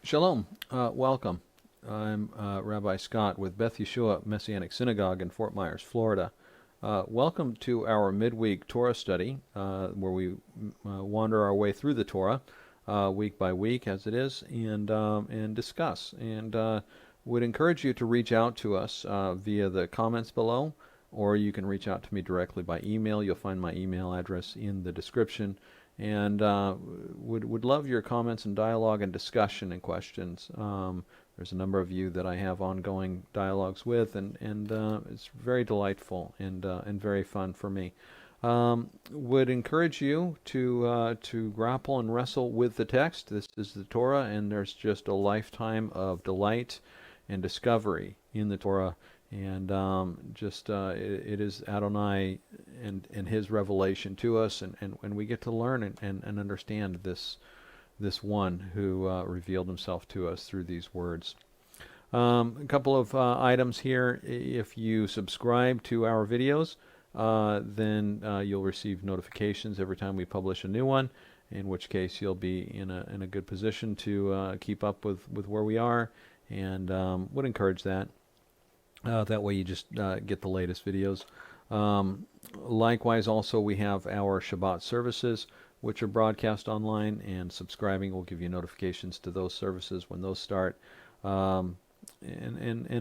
Shalom. Welcome. I'm Rabbi Scott with Beth Yeshua Messianic Synagogue in Fort Myers, Florida. Welcome to our midweek Torah study, where we wander our way through the Torah week by week, as it is, and discuss. And would encourage you to reach out to us via the comments below, or you can reach out to me directly by email. You'll find my email address in the description. And would love your comments and dialogue and discussion and questions. There's a number of you that I have ongoing dialogues with, and it's very delightful and very fun for me. Would encourage you to grapple and wrestle with the text. This is the Torah, and there's just a lifetime of delight and discovery in the Torah. And it is Adonai and His revelation to us, and we get to learn and understand this one who revealed Himself to us through these words. A couple of items here. If you subscribe to our videos, then you'll receive notifications every time we publish a new one, in which case you'll be in a good position to keep up with where we are, and would encourage that. That way you just get the latest videos. Likewise, also, we have our Shabbat services, which are broadcast online, and subscribing will give you notifications to those services when those start, and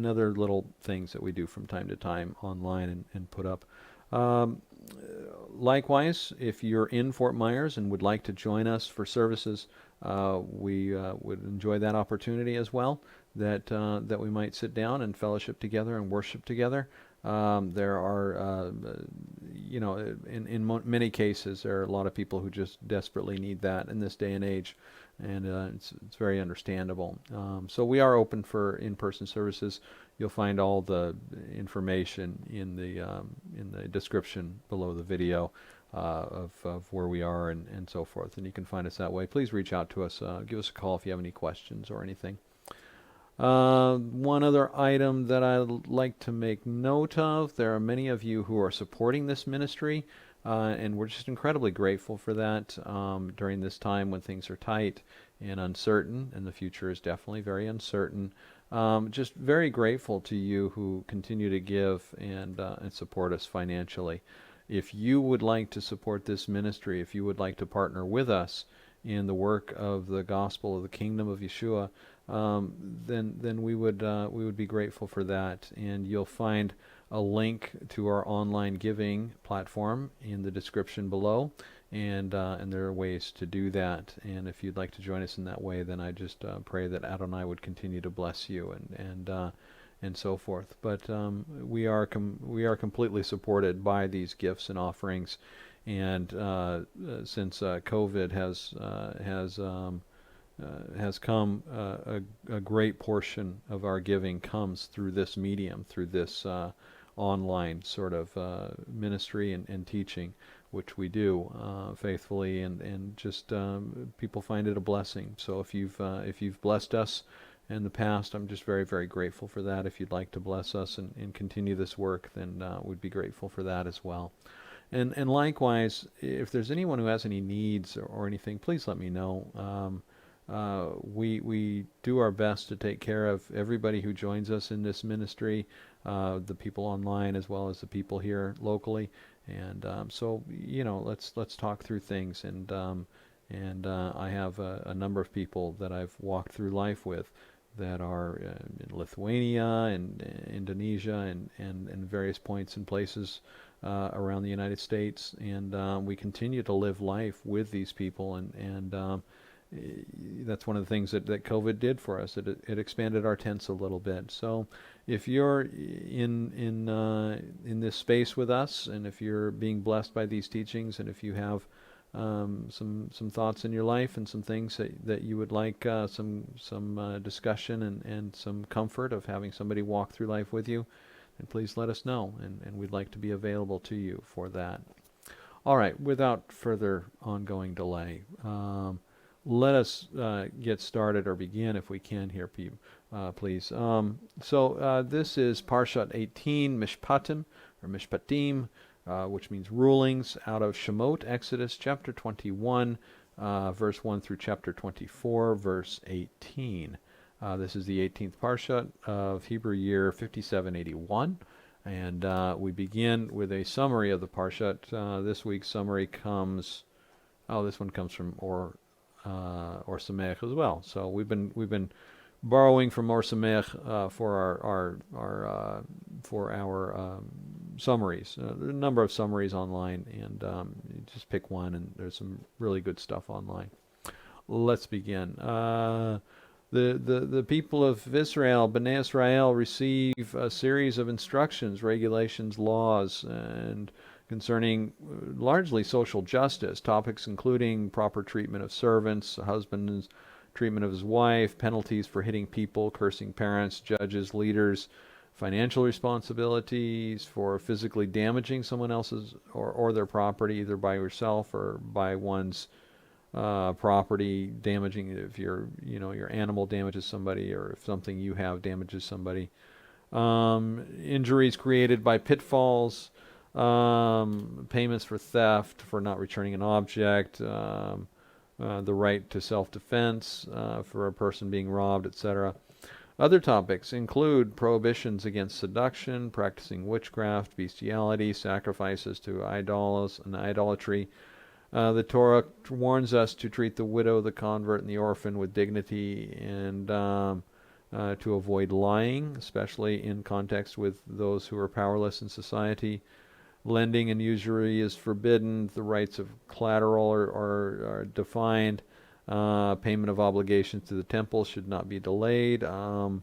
other little things that we do from time to time online and put up. Likewise, if you're in Fort Myers and would like to join us for services, we would enjoy that opportunity as well, that we might sit down and fellowship together and worship together. There are, in many cases, there are a lot of people who just desperately need that in this day and age, and it's very understandable. So we are open for in-person services. You'll find all the information in the description below the video of where we are and so forth, and you can find us that way. Please reach out to us. Give us a call if you have any questions or anything. One other item that I'd like to make note of, there are many of you who are supporting this ministry, and we're just incredibly grateful for that during this time when things are tight and uncertain, and the future is definitely very uncertain. Just very grateful to you who continue to give and support us financially. If you would like to support this ministry, if you would like to partner with us in the work of the gospel of the kingdom of Yeshua, then we would be grateful for that. And you'll find a link to our online giving platform in the description below, and there are ways to do that. And if you'd like to join us in that way, then I just pray that Adonai would continue to bless you and so forth. But we are completely supported by these gifts and offerings, and since COVID has come, a great portion of our giving comes through this medium, through this online sort of ministry and teaching, which we do faithfully, and just people find it a blessing. So if you've blessed us in the past, I'm just very, very grateful for that. If you'd like to bless us and continue this work, then we'd be grateful for that as well. And likewise, if there's anyone who has any needs or anything, please let me know. We do our best to take care of everybody who joins us in this ministry, the people online as well as the people here locally, and so let's talk through things. And I have a number of people that I've walked through life with that are in Lithuania and Indonesia and various points and places around the United States, and we continue to live life with these people, and that's one of the things that COVID did for us. It expanded our tents a little bit. So if you're in this space with us, and if you're being blessed by these teachings, and if you have some thoughts in your life and some things that you would like some discussion and some comfort of having somebody walk through life with you, then please let us know, and we'd like to be available to you for that. All right, without further ongoing delay, let us get started, or begin if we can here, please. So this is Parshat 18, Mishpatim, or Mishpatim, which means rulings, out of Shemot, Exodus chapter 21, verse 1 through chapter 24, verse 18. This is the 18th parsha of Hebrew year 5781, and we begin with a summary of the parsha. This week's summary comes, this one comes from Or Sameach as well. So we've been borrowing from Or Sameach for our summaries. There are a number of summaries online, and you just pick one, and there's some really good stuff online. Let's begin. The people of Israel, Bnei Israel, receive a series of instructions, regulations, laws, and concerning largely social justice, topics including proper treatment of servants, a husband's treatment of his wife, penalties for hitting people, cursing parents, judges, leaders, financial responsibilities for physically damaging someone else's or their property, either by yourself or by one's property, damaging if your animal damages somebody, or if something you have damages somebody. Injuries created by pitfalls, payments for theft, for not returning an object, the right to self-defense for a person being robbed, etc. Other topics include prohibitions against seduction, practicing witchcraft, bestiality, sacrifices to idols and idolatry. The Torah warns us to treat the widow, the convert, and the orphan with dignity, and to avoid lying, especially in context with those who are powerless in society. Lending and usury is forbidden. The rights of collateral are defined. Payment of obligations to the temple should not be delayed. And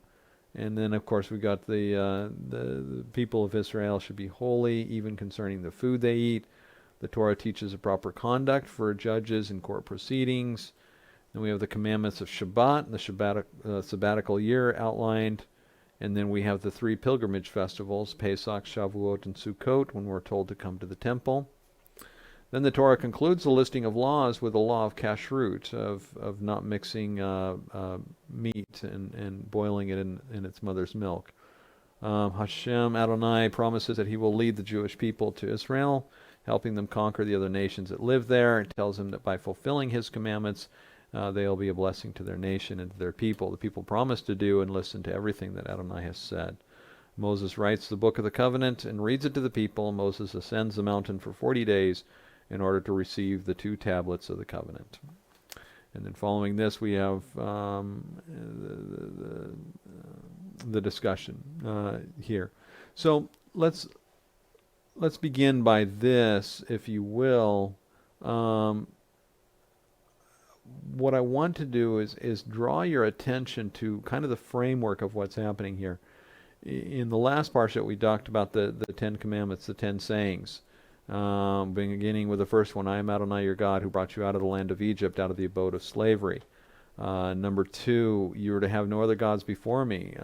then, of course, we got the people of Israel should be holy, even concerning the food they eat. The Torah teaches a proper conduct for judges in court proceedings. Then we have the commandments of Shabbat and the sabbatical year outlined. And then we have the three pilgrimage festivals, Pesach, Shavuot, and Sukkot, when we're told to come to the temple. Then the Torah concludes the listing of laws with the law of kashrut, of not mixing meat and boiling it in its mother's milk. Hashem Adonai promises that he will lead the Jewish people to Israel, helping them conquer the other nations that live there. It tells them that by fulfilling his commandments, they'll be a blessing to their nation and to their people. The people promise to do and listen to everything that Adonai has said. Moses writes the book of the covenant and reads it to the people. Moses ascends the mountain for 40 days in order to receive the 2 tablets of the covenant. And then following this, we have the discussion here. So let's begin by this, if you will. What I want to do is draw your attention to kind of the framework of what's happening here. In the last parsha, we talked about the 10 commandments, the 10 sayings. Beginning with the first one, I am Adonai your God who brought you out of the land of Egypt, out of the abode of slavery. Number 2, you are to have no other gods before me.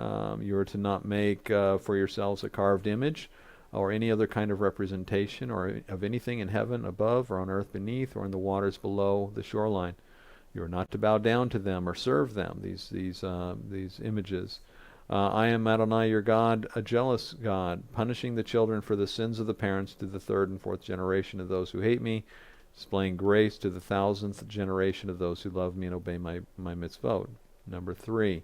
You are to not make for yourselves a carved image or any other kind of representation or of anything in heaven above or on earth beneath or in the waters below the shoreline. You are not to bow down to them or serve them, these images. I am Adonai your God, a jealous God, punishing the children for the sins of the parents to the 3rd and 4th generation of those who hate me, displaying grace to the 1000th generation of those who love me and obey my mitzvot. Number 3,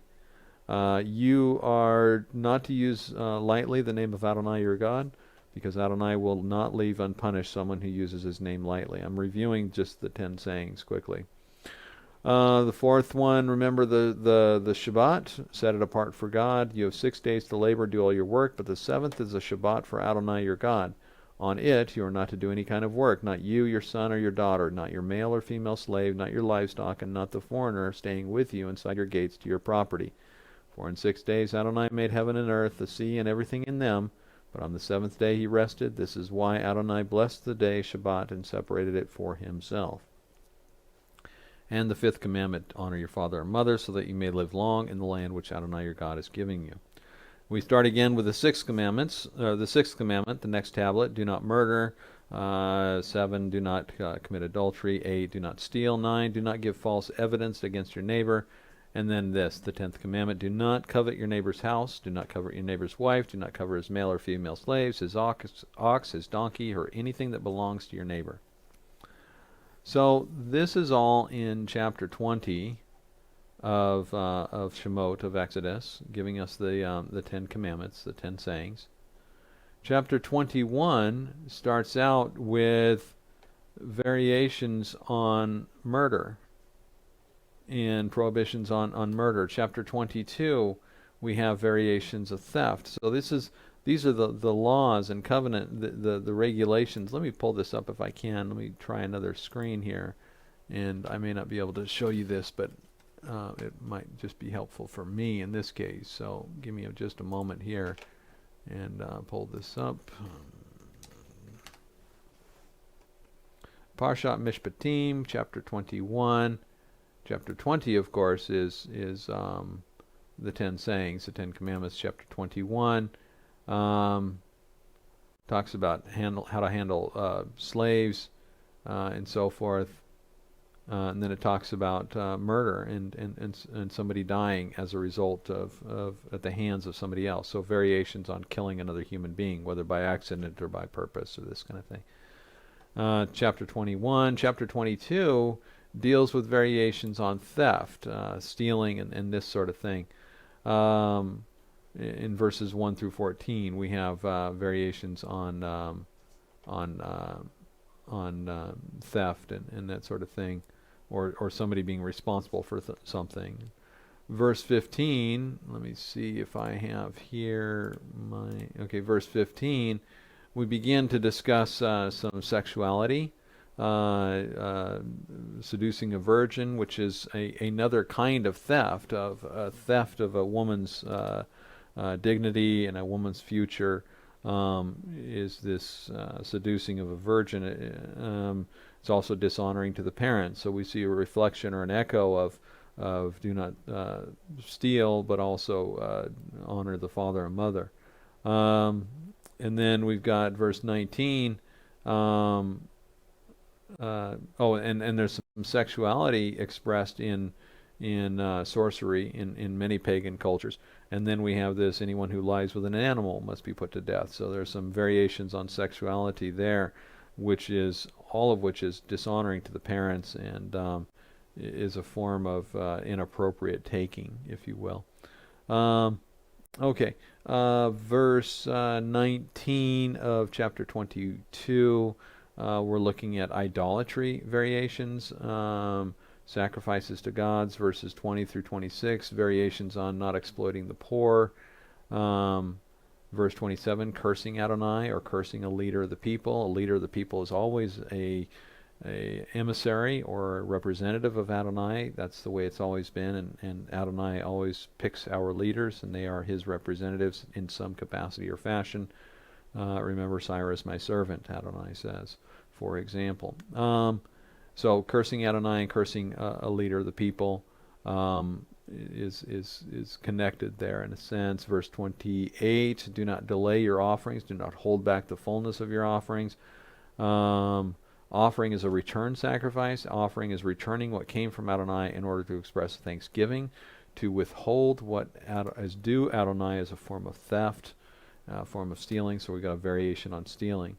you are not to use lightly the name of Adonai your God, because Adonai will not leave unpunished someone who uses his name lightly. I'm reviewing just the 10 sayings quickly. The 4th one, remember the Shabbat, set it apart for God. You have 6 days to labor, do all your work, but the 7th is a Shabbat for Adonai your God. On it you are not to do any kind of work, not you, your son, or your daughter, not your male or female slave, not your livestock, and not the foreigner staying with you inside your gates to your property. For in 6 days Adonai made heaven and earth, the sea, and everything in them, but on the 7th day he rested. This is why Adonai blessed the day Shabbat and separated it for himself. And the 5th commandment, honor your father and mother, so that you may live long in the land which Adonai your God is giving you. We start again with the 6th commandment, the next tablet, do not murder. 7, do not commit adultery. 8, do not steal. 9, do not give false evidence against your neighbor. And then this, the 10th commandment, do not covet your neighbor's house, do not covet your neighbor's wife, do not covet his male or female slaves, his ox, his donkey, or anything that belongs to your neighbor. So this is all in chapter 20 of Shemot, of Exodus, giving us the 10 Commandments, the 10 sayings. Chapter 21 starts out with variations on murder and prohibitions on murder. Chapter 22, we have variations of theft. So these are the laws and covenant, the regulations. Let me pull this up if I can. Let me try another screen here. And I may not be able to show you this, but it might just be helpful for me in this case. So give me just a moment here and pull this up. Parshat Mishpatim, chapter 21. Chapter 20, of course, is the 10 sayings, the 10 commandments. Chapter 21 talks about how to handle slaves and so forth. And then it talks about murder and somebody dying as a result of at the hands of somebody else. So variations on killing another human being, whether by accident or by purpose or this kind of thing. Chapter 21. Chapter 22 deals with variations on theft, stealing, and this sort of thing. In verses 1 through 14, we have variations on theft and that sort of thing, or somebody being responsible for something. Verse 15, let me see if I have here verse 15, we begin to discuss some sexuality, seducing a virgin, which is another kind of theft, of a woman's dignity and a woman's future, is this seducing of a virgin. It's also dishonoring to the parents. So we see a reflection or an echo of do not steal, but also honor the father and mother. And then we've got verse 19. And there's some sexuality expressed in sorcery in many pagan cultures. And then we have this: anyone who lies with an animal must be put to death. So there's some variations on sexuality there, all of which is dishonoring to the parents and is a form of inappropriate taking, if you will. Verse 19 of chapter 22, we're looking at idolatry variations, sacrifices to gods, verses 20 through 26, variations on not exploiting the poor. Verse 27, cursing Adonai, or cursing a leader of the people. A leader of the people is always a emissary or a representative of Adonai. That's the way it's always been, and Adonai always picks our leaders, and they are his representatives in some capacity or fashion. Remember Cyrus, my servant, Adonai says, for example. So cursing Adonai and cursing a leader of the people is connected there in a sense. Verse 28, do not delay your offerings, do not hold back the fullness of your offerings. Offering is a return sacrifice. Offering is returning what came from Adonai in order to express thanksgiving. To withhold what is due Adonai is a form of theft, a form of stealing. So we've got a variation on stealing.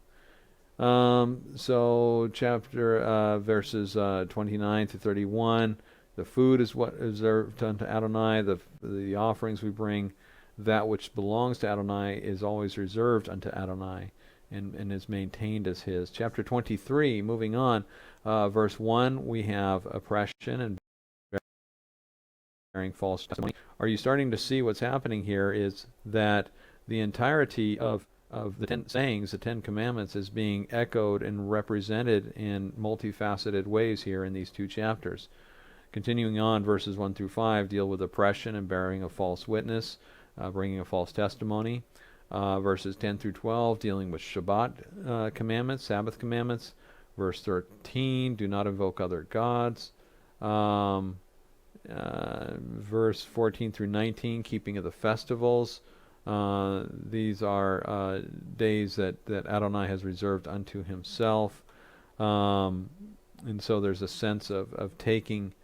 So chapter verses 29 to 31. The food is what is reserved unto Adonai. The offerings we bring, that which belongs to Adonai, is always reserved unto Adonai, and is maintained as his. Chapter 23, moving on, verse 1, we have oppression and bearing false testimony. Are you starting to see what's happening here is that the entirety of the 10 sayings, the 10 commandments, is being echoed and represented in multifaceted ways here in these two chapters. Continuing on, verses 1 through 5 deal with oppression and bearing a false witness, bringing a false testimony. Verses 10 through 12 dealing with Shabbat commandments, Sabbath commandments. Verse 13, do not invoke other gods. Verse 14 through 19, keeping of the festivals. These are days that Adonai has reserved unto himself. And so there's a sense of taking,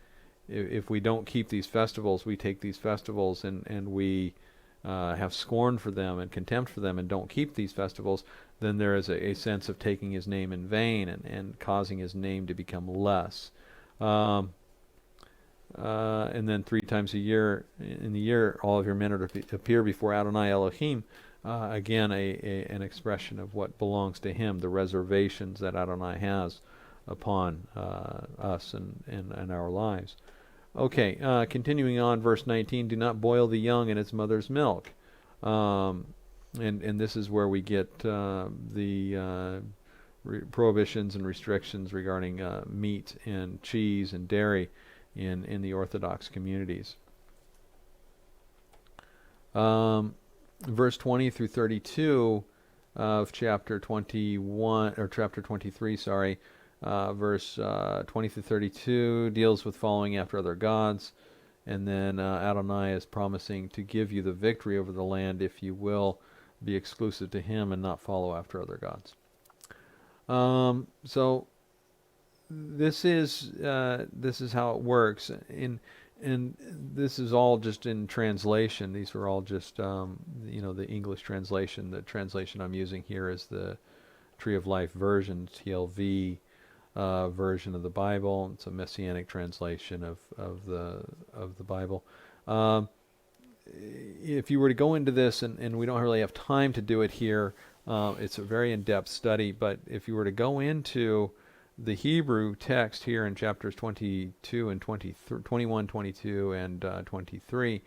if we don't keep these festivals, we take these festivals and we have scorn for them and contempt for them and don't keep these festivals, then there is a sense of taking his name in vain and causing his name to become less. And then 3 times a year, in the year, all of your men are to appear before Adonai Elohim. Again, an expression of what belongs to him, the reservations that Adonai has upon us and our lives. Okay, continuing on, verse 19, do not boil the young in its mother's milk. And this is where we get the prohibitions and restrictions regarding meat and cheese and dairy in the Orthodox communities. Verse 20 through 32 of chapter 21, or chapter 23, sorry, verse 20 through 32 deals with following after other gods, and then Adonai is promising to give you the victory over the land if you will be exclusive to him and not follow after other gods. So this is how it works, and this is all just in translation. These are all just the English translation. The translation I'm using here is the Tree of Life version, TLV version of the Bible. It's a Messianic translation of the Bible. If you were to go into this, and we don't really have time to do it here, it's a very in-depth study, but if you were to go into the Hebrew text here in chapters 22 and 21, 22, and 23,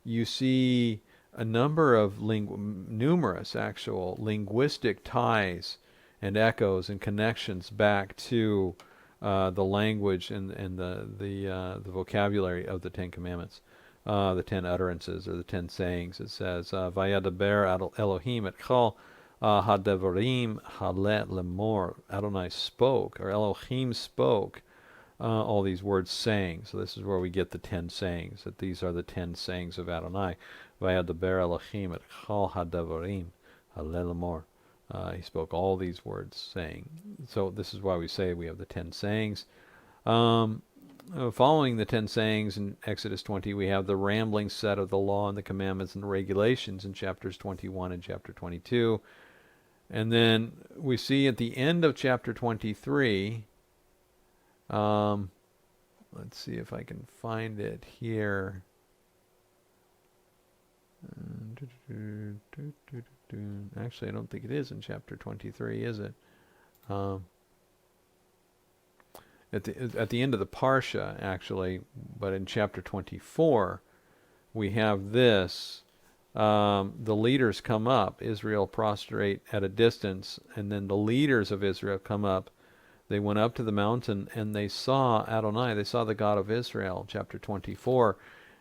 you see a number of numerous actual linguistic ties and echoes and connections back to the language and the vocabulary of the Ten Commandments, the 10 utterances or the 10 sayings. It says, "Vayadaber Elohim et chol hadevarim halet lemor." Adonai spoke, or Elohim spoke, all these words saying. So this is where we get the 10 sayings, that these are the 10 sayings of Adonai. Vayadaber Elohim et chol hadevarim halet lemor. He spoke all these words saying. So this is why we say we have the 10 sayings. Following the 10 sayings in Exodus 20, we have the rambling set of the law and the commandments and the regulations in chapters 21 and chapter 22. And then we see at the end of chapter 23, let's see if I can find it here. Actually, I don't think it is in chapter 23, is it? At the end of the Parsha, actually, but in chapter 24, we have this. The leaders come up, Israel prostrate at a distance, and then the leaders of Israel come up. They went up to the mountain, and they saw Adonai, they saw the God of Israel, chapter 24,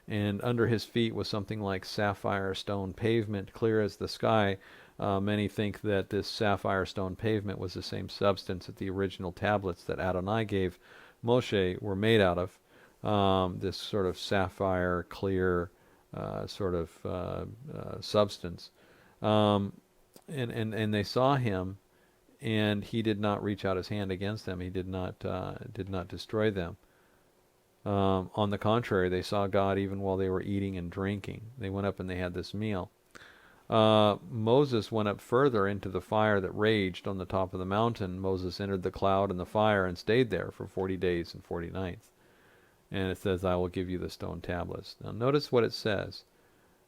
and under his feet was something like sapphire stone pavement, clear as the sky. Many think that this sapphire stone pavement was the same substance that the original tablets that Adonai gave Moshe were made out of, this sort of sapphire clear sort of substance. And they saw him, and he did not reach out his hand against them. He did not destroy them. On the contrary, they saw God even while they were eating and drinking. They went up and they had this meal. Moses went up further into the fire that raged on the top of the mountain. Moses entered the cloud and the fire and stayed there for 40 days and 40 nights. And it says, I will give you the stone tablets. Now notice what it says.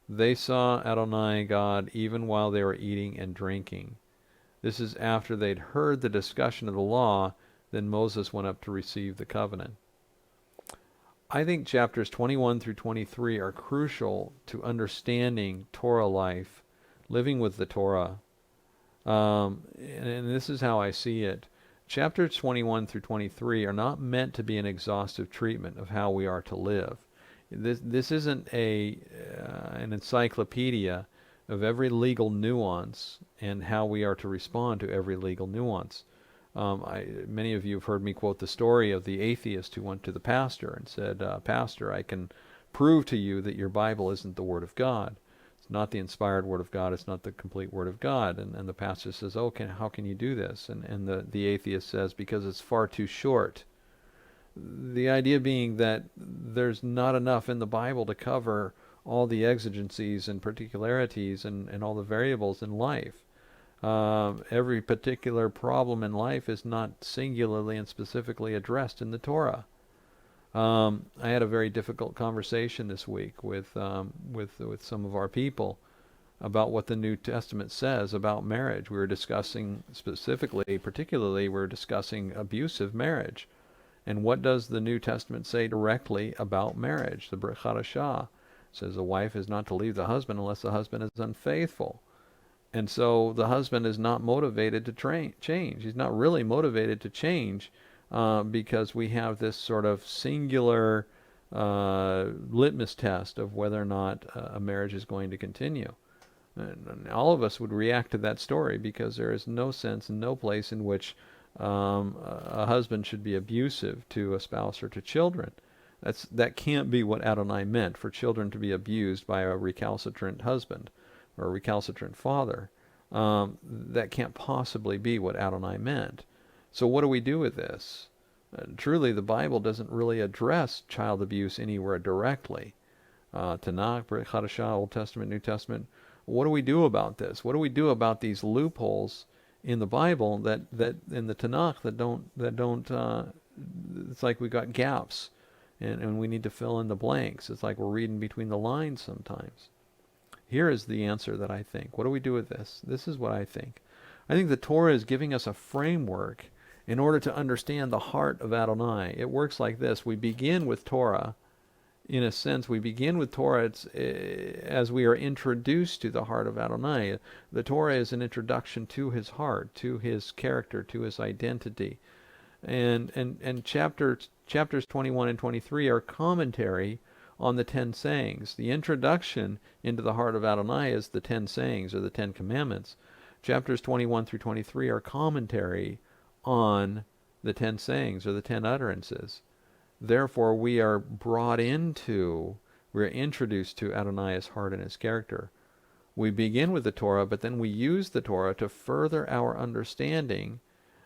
They saw Adonai God even while they were eating and drinking. This is after they'd heard the discussion of the law. Then Moses went up to receive the covenant. I think chapters 21 through 23 are crucial to understanding Torah life, living with the Torah. And this is how I see it. Chapters 21 through 23 are not meant to be an exhaustive treatment of how we are to live. This isn't an encyclopedia of every legal nuance and how we are to respond to every legal nuance. Many of you have heard me quote the story of the atheist who went to the pastor and said, Pastor, I can prove to you that your Bible isn't the Word of God. It's not the inspired Word of God. It's not the complete Word of God. And the pastor says, how can you do this? And the atheist says, because it's far too short. The idea being that there's not enough in the Bible to cover all the exigencies and particularities and all the variables in life. Every particular problem in life is not singularly and specifically addressed in the Torah. I had a very difficult conversation this week with some of our people about what the New Testament says about marriage. We were discussing particularly, we were discussing abusive marriage. And what does the New Testament say directly about marriage? The Brit Hadashah says a wife is not to leave the husband unless the husband is unfaithful. And so the husband is not motivated to change. He's not really motivated to change because we have this sort of singular litmus test of whether or not a marriage is going to continue. And all of us would react to that story because there is no sense and no place in which a husband should be abusive to a spouse or to children. That can't be what Adonai meant, for children to be abused by a recalcitrant husband or a recalcitrant father. That can't possibly be what Adonai meant. So what do we do with this? Truly, the Bible doesn't really address child abuse anywhere directly. Tanakh, Brit Hadashah, Old Testament, New Testament. What do we do about this? What do we do about these loopholes in the Bible that in the Tanakh that don't it's like we got gaps and we need to fill in the blanks. It's like we're reading between the lines sometimes. Here is the answer that I think. What do we do with this? This is what I think. I think the Torah is giving us a framework in order to understand the heart of Adonai. It works like this. We begin with Torah. In a sense, we begin with Torah as we are introduced to the heart of Adonai. The Torah is an introduction to his heart, to his character, to his identity. And chapters 21 and 23 are commentary on the 10 sayings. The introduction into the heart of Adonai is the 10 sayings, or the 10 commandments. Chapters 21 through 23 are commentary on the 10 sayings, or the 10 utterances. Therefore, we're introduced to Adonai's heart and his character. We begin with the Torah, but then we use the Torah to further our understanding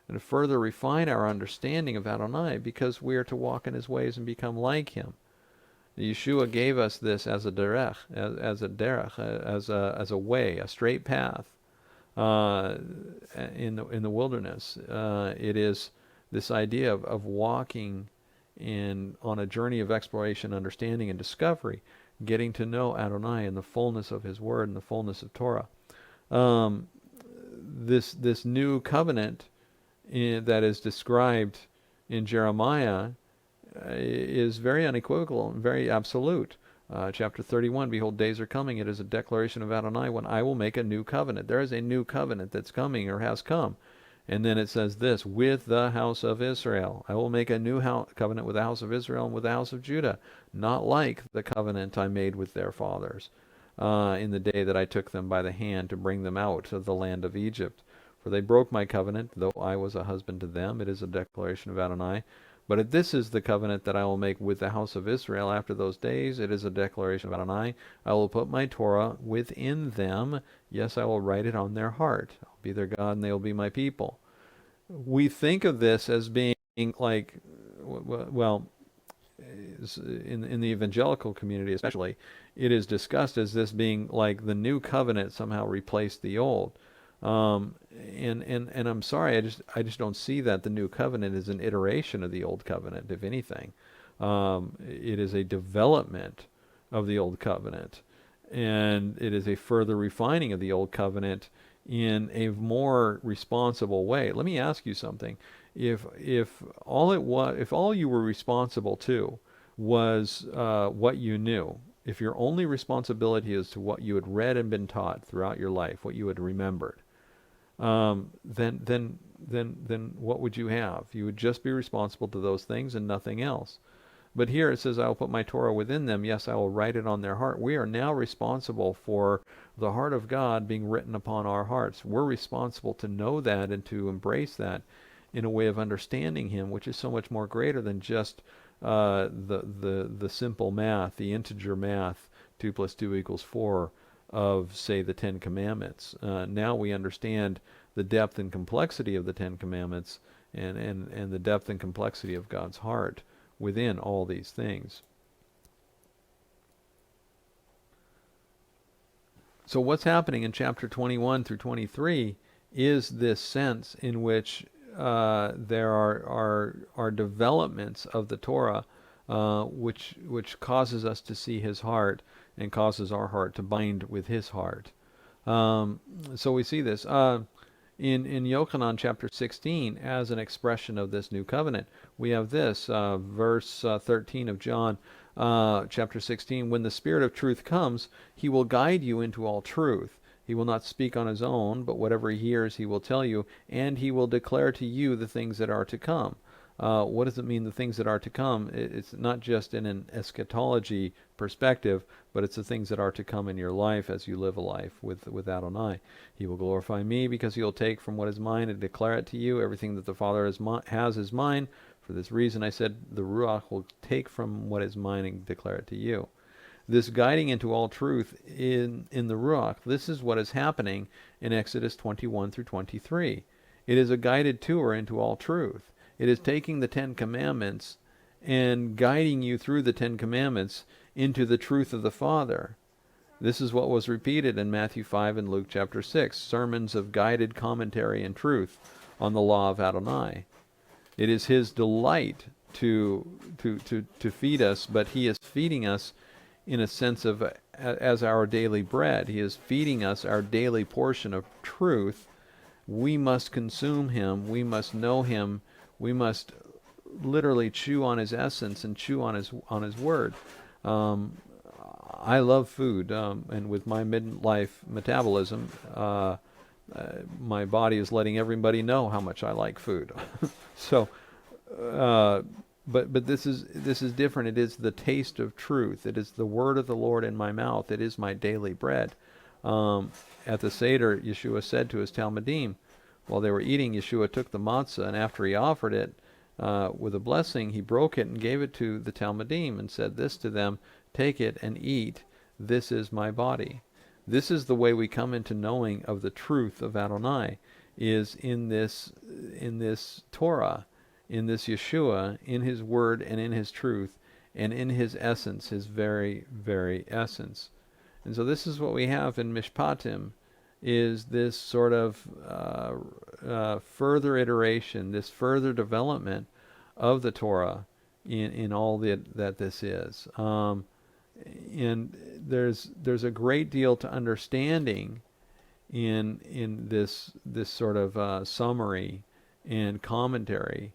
and to further refine our understanding of Adonai, because we are to walk in his ways and become like him. Yeshua gave us this as a derech, as a way, a straight path in the wilderness. It is this idea of walking on a journey of exploration, understanding, and discovery, getting to know Adonai in the fullness of his word and the fullness of Torah. This new covenant that is described in Jeremiah is very unequivocal and very absolute. Chapter 31, behold, days are coming. It is a declaration of Adonai when I will make a new covenant. There is a new covenant that's coming or has come. And then it says this, with the house of Israel. I will make a new covenant with the house of Israel and with the house of Judah, not like the covenant I made with their fathers in the day that I took them by the hand to bring them out of the land of Egypt. For they broke my covenant, though I was a husband to them. It is a declaration of Adonai. But this is the covenant that I will make with the house of Israel after those days. It is a declaration of Adonai. I will put my Torah within them. Yes, I will write it on their heart. I'll be their God and they will be my people. We think of this as being like, well, in the evangelical community especially, it is discussed as this being like the new covenant somehow replaced the old. And I'm sorry, I just don't see that the new covenant is an iteration of the old covenant. If anything, it is a development of the old covenant, and it is a further refining of the old covenant in a more responsible way. Let me ask you something: if all you were responsible to was what you knew, if your only responsibility is to what you had read and been taught throughout your life, what you had remembered, then what would you have? You would just be responsible to those things and nothing else. But here it says, I will put my Torah within them. Yes, I will write it on their heart. We are now responsible for the heart of God being written upon our hearts. We're responsible to know that and to embrace that in a way of understanding him, which is so much more greater than just the simple math, the integer math, 2 + 2 = 4, of, say, the 10 Commandments. Now we understand the depth and complexity of the 10 Commandments and the depth and complexity of God's heart within all these things. So what's happening in chapter 21 through 23 is this sense in which there are developments of the Torah which causes us to see His heart and causes our heart to bind with His heart. So we see this in Yochanan chapter 16 as an expression of this new covenant. We have this verse 13 of John chapter 16. When the Spirit of truth comes, He will guide you into all truth. He will not speak on His own, but whatever He hears He will tell you, and He will declare to you the things that are to come. What does it mean, the things that are to come? It's not just in an eschatology perspective, but it's the things that are to come in your life as you live a life with Adonai. He will glorify me because He will take from what is mine and declare it to you. Everything that the Father has is mine. For this reason I said the Ruach will take from what is mine and declare it to you. This guiding into all truth in the Ruach, this is what is happening in Exodus 21 through 23. It is a guided tour into all truth. It is taking the Ten Commandments and guiding you through the Ten Commandments into the truth of the Father. This is what was repeated in Matthew 5 and Luke chapter 6, sermons of guided commentary and truth on the law of Adonai. It is His delight to feed us, but He is feeding us in a sense of as our daily bread. He is feeding us our daily portion of truth. We must consume Him. We must know Him. We must literally chew on His essence and chew on His word. I love food, and with my midlife metabolism, my body is letting everybody know how much I like food. So, but this is different. It is the taste of truth. It is the word of the Lord in my mouth. It is my daily bread. At the Seder, Yeshua said to His Talmidim, while they were eating, Yeshua took the matzah, and after He offered it with a blessing, He broke it and gave it to the Talmidim and said this to them, "Take it and eat. This is my body." This is the way we come into knowing of the truth of Adonai, is in this Torah, in this Yeshua, in His word and in His truth, and in His essence, His very, very essence. And so this is what we have in Mishpatim, is this sort of further iteration, this further development of the Torah in all that this is. And there's a great deal to understanding in this sort of summary and commentary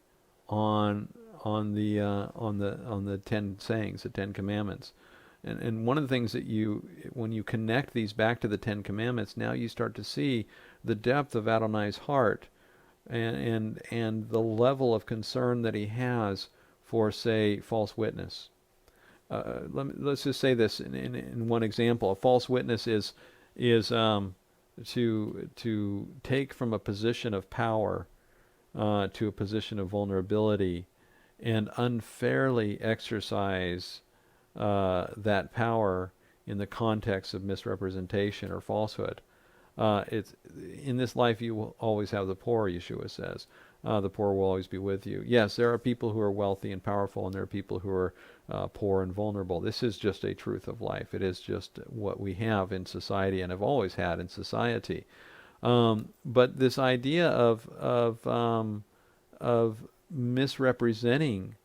on the 10 sayings, the 10 commandments. And one of the things that when you connect these back to the 10 commandments, now you start to see the depth of Adonai's heart and the level of concern that He has for, say, false witness. Let's just say this in one example. A false witness is to take from a position of power to a position of vulnerability and unfairly exercise that power in the context of misrepresentation or falsehood. It's in this life you will always have the poor, Yeshua says. The poor will always be with you. Yes, there are people who are wealthy and powerful, and there are people who are poor and vulnerable. This is just a truth of life. It is just what we have in society and have always had in society. But this idea of misrepresenting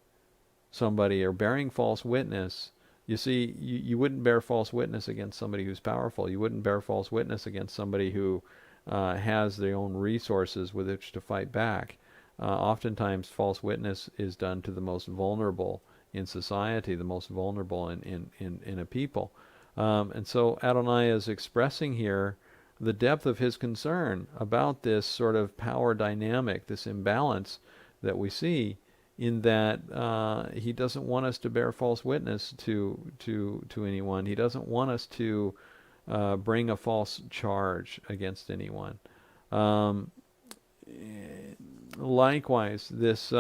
somebody or bearing false witness, you see, you wouldn't bear false witness against somebody who's powerful. You wouldn't bear false witness against somebody who has their own resources with which to fight back. Oftentimes, false witness is done to the most vulnerable in society, the most vulnerable in a people. And so Adonai is expressing here the depth of His concern about this sort of power dynamic, this imbalance that we see, in that He doesn't want us to bear false witness to anyone. He doesn't want us to bring a false charge against anyone. Likewise, these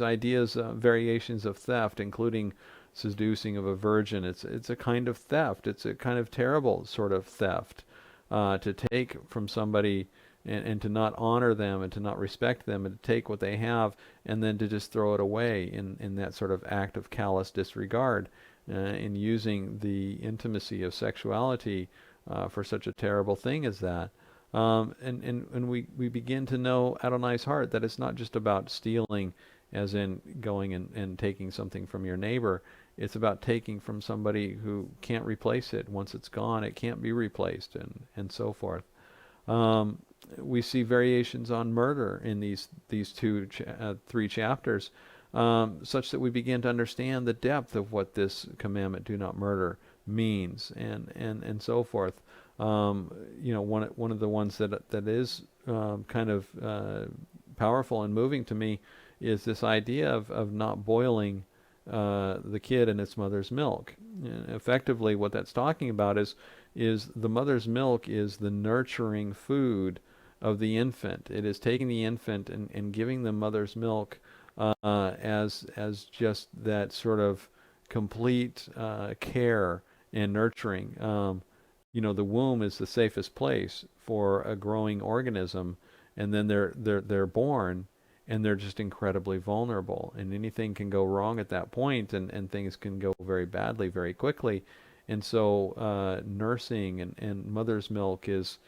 ideas, variations of theft, including seducing of a virgin, it's a kind of theft. It's a kind of terrible sort of theft, to take from somebody and to not honor them and to not respect them and to take what they have and then to just throw it away in that sort of act of callous disregard, in using the intimacy of sexuality for such a terrible thing as that. And we begin to know Adonai's heart, that it's not just about stealing, as in going and taking something from your neighbor. It's about taking from somebody who can't replace it. Once it's gone, it can't be replaced, and so forth. Um, we see variations on murder in these three chapters, such that we begin to understand the depth of what this commandment, "Do not murder," means, and so forth. One of the ones that is kind of powerful and moving to me is this idea of not boiling the kid in its mother's milk. And effectively, what that's talking about is the mother's milk is the nurturing food of the infant. It is taking the infant and giving the mother's milk as just that sort of complete care and nurturing. The womb is the safest place for a growing organism, and then they're born, and they're just incredibly vulnerable, and anything can go wrong at that point, and things can go very badly very quickly. And so nursing and mother's milk is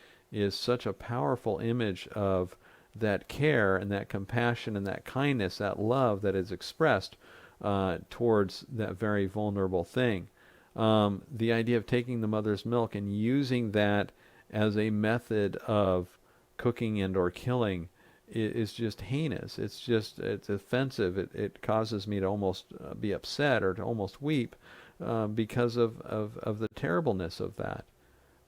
such a powerful image of that care and that compassion and that kindness, that love that is expressed towards that very vulnerable thing. The idea of taking the mother's milk and using that as a method of cooking and or killing is just heinous. It's offensive. It causes me to almost be upset or to almost weep because of the terribleness of that.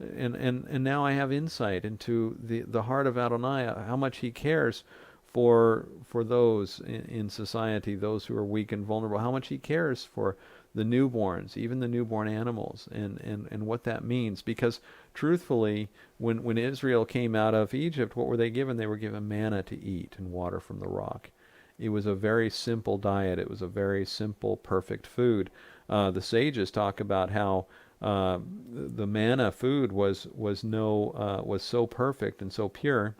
And now I have insight into the heart of Adonai, how much he cares for those in society, those who are weak and vulnerable, how much he cares for the newborns, even the newborn animals, and what that means. Because truthfully, when Israel came out of Egypt, what were they given? They were given manna to eat and water from the rock. It was a very simple diet. It was a very simple, perfect food. The sages talk about how the manna food was so perfect and so pure.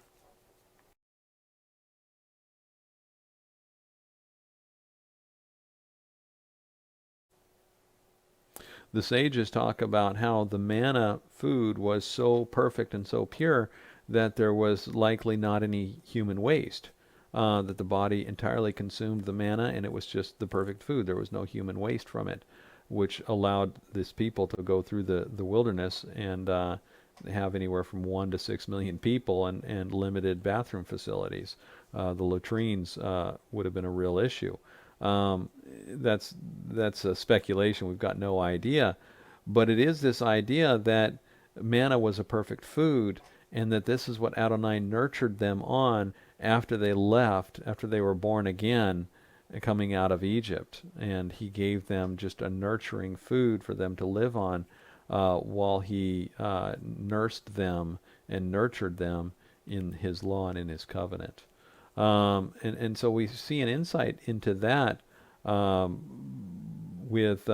The sages talk about how the manna food was so perfect and so pure that there was likely not any human waste. That the body entirely consumed the manna, and it was just the perfect food. There was no human waste from it, which allowed this people to go through the wilderness and have anywhere from 1 to 6 million people and limited bathroom facilities. The latrines would have been a real issue. Um, that's a speculation. We've got no idea, but it is this idea that manna was a perfect food, and that this is what Adonai nurtured them on after they left, after they were born again, coming out of Egypt, and he gave them just a nurturing food for them to live on, while he nursed them and nurtured them in his law and in his covenant. And so we see an insight into that with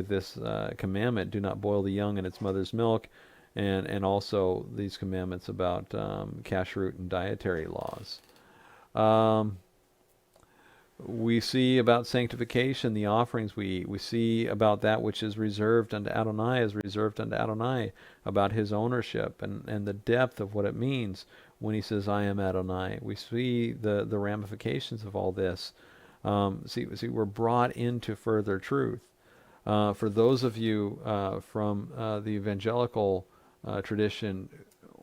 this commandment: do not boil the young in its mother's milk, and also these commandments about kashrut and dietary laws. We see about sanctification, the offerings we see about that which is reserved unto Adonai is reserved unto Adonai, about his ownership and the depth of what it means when he says, "I am Adonai." We see the ramifications of all this. See, we're brought into further truth. For those of you from the evangelical tradition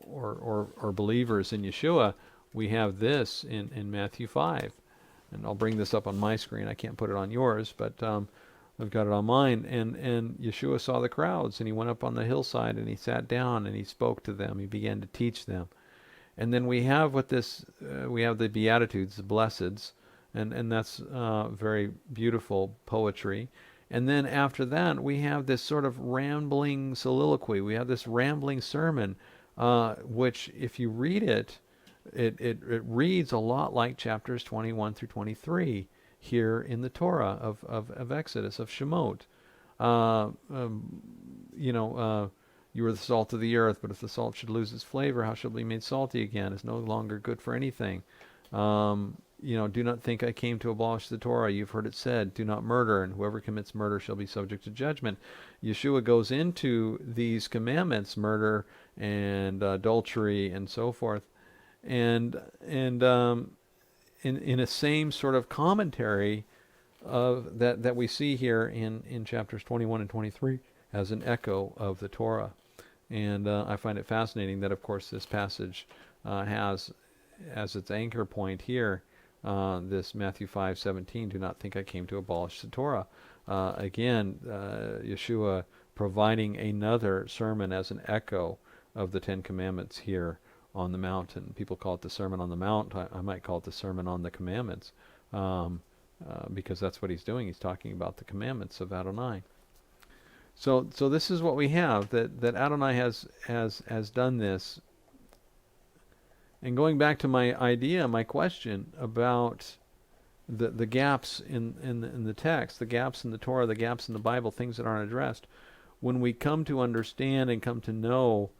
or believers in Yeshua, we have this in Matthew 5. And I'll bring this up on my screen. I can't put it on yours, but I've got it on mine. And Yeshua saw the crowds, and he went up on the hillside, and he sat down, and he spoke to them. He began to teach them. And then we have we have the Beatitudes, the Blesseds, and that's very beautiful poetry. And then after that, we have this sort of rambling soliloquy. We have this rambling sermon, which, if you read it, it reads a lot like chapters 21 through 23 here in the Torah of Exodus, of Shemot. You are the salt of the earth, but if the salt should lose its flavor, how shall it be made salty again? It's no longer good for anything. do not think I came to abolish the Torah. You've heard it said, do not murder, and whoever commits murder shall be subject to judgment. Yeshua goes into these commandments, murder and adultery and so forth, and in a same sort of commentary of that we see here in chapters 21 and 23 as an echo of the Torah. And I find it fascinating that, of course, this passage has as its anchor point here this Matthew 5:17, do not think I came to abolish the Torah. Again, Yeshua providing another sermon as an echo of the Ten Commandments here on the mountain. People call it the Sermon on the Mount. I might call it the Sermon on the Commandments, because that's what he's doing. He's talking about the commandments of Adonai. So this is what we have, that Adonai has done this. And going back to my question about the gaps in the text, the gaps in the Torah, the gaps in the Bible, things that aren't addressed, when we come to understand and come to know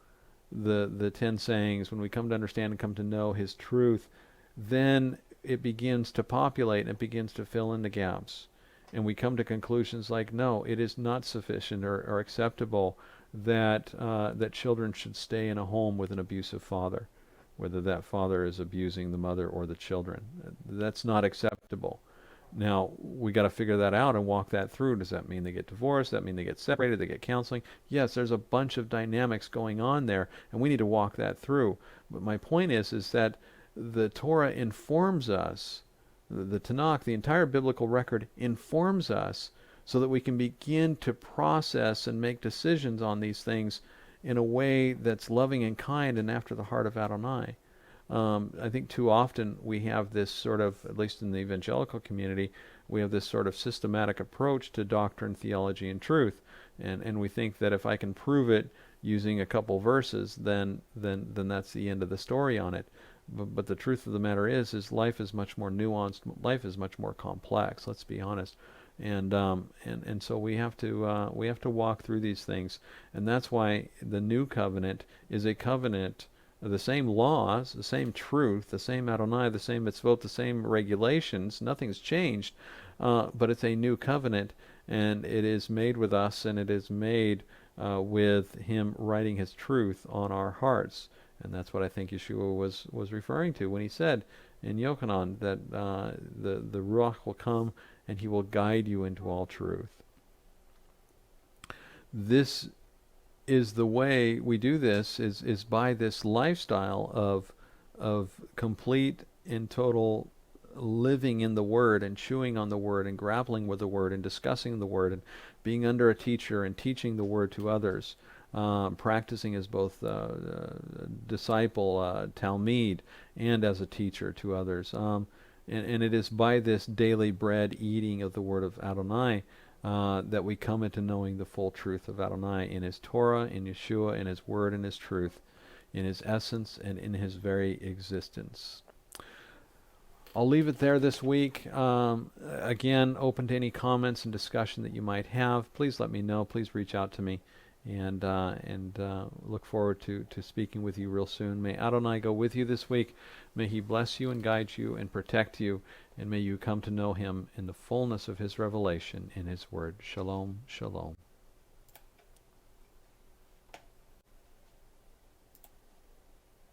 the 10 sayings, when we come to understand and come to know his truth, then it begins to populate and it begins to fill in the gaps. And we come to conclusions like, no, it is not sufficient or acceptable that children should stay in a home with an abusive father, whether that father is abusing the mother or the children. That's not acceptable. Now, we got to figure that out and walk that through. Does that mean they get divorced? Does that mean they get separated? They get counseling? Yes, there's a bunch of dynamics going on there, and we need to walk that through. But my point is that the Torah informs us, the Tanakh, the entire biblical record informs us so that we can begin to process and make decisions on these things in a way that's loving and kind and after the heart of Adonai. I think too often we have this sort of, at least in the evangelical community, we have this sort of systematic approach to doctrine, theology, and truth, and we think that if I can prove it using a couple verses, then that's the end of the story on it. But the truth of the matter is life is much more nuanced. Life is much more complex. Let's be honest. And so we have to walk through these things, and that's why the new covenant is a covenant of the same laws, the same truth, the same Adonai, the same mitzvot, the same regulations. Nothing's changed, but it's a new covenant, and it is made with us, and it is made with Him writing His truth on our hearts. And that's what I think Yeshua was referring to when he said in Yochanan that the Ruach will come and he will guide you into all truth. This is the way we do this, is by this lifestyle of complete and total living in the Word and chewing on the Word and grappling with the Word and discussing the Word and being under a teacher and teaching the Word to others. Practicing as both disciple, talmid, and as a teacher to others. And it is by this daily bread eating of the word of Adonai that we come into knowing the full truth of Adonai in His Torah, in Yeshua, in His word, in His truth, in His essence, and in His very existence. I'll leave it there this week. Again, open to any comments and discussion that you might have. Please let me know. Please reach out to me. And look forward to speaking with you real soon. May Adonai go with you this week. May He bless you and guide you and protect you. And may you come to know Him in the fullness of His revelation in His Word. Shalom, shalom.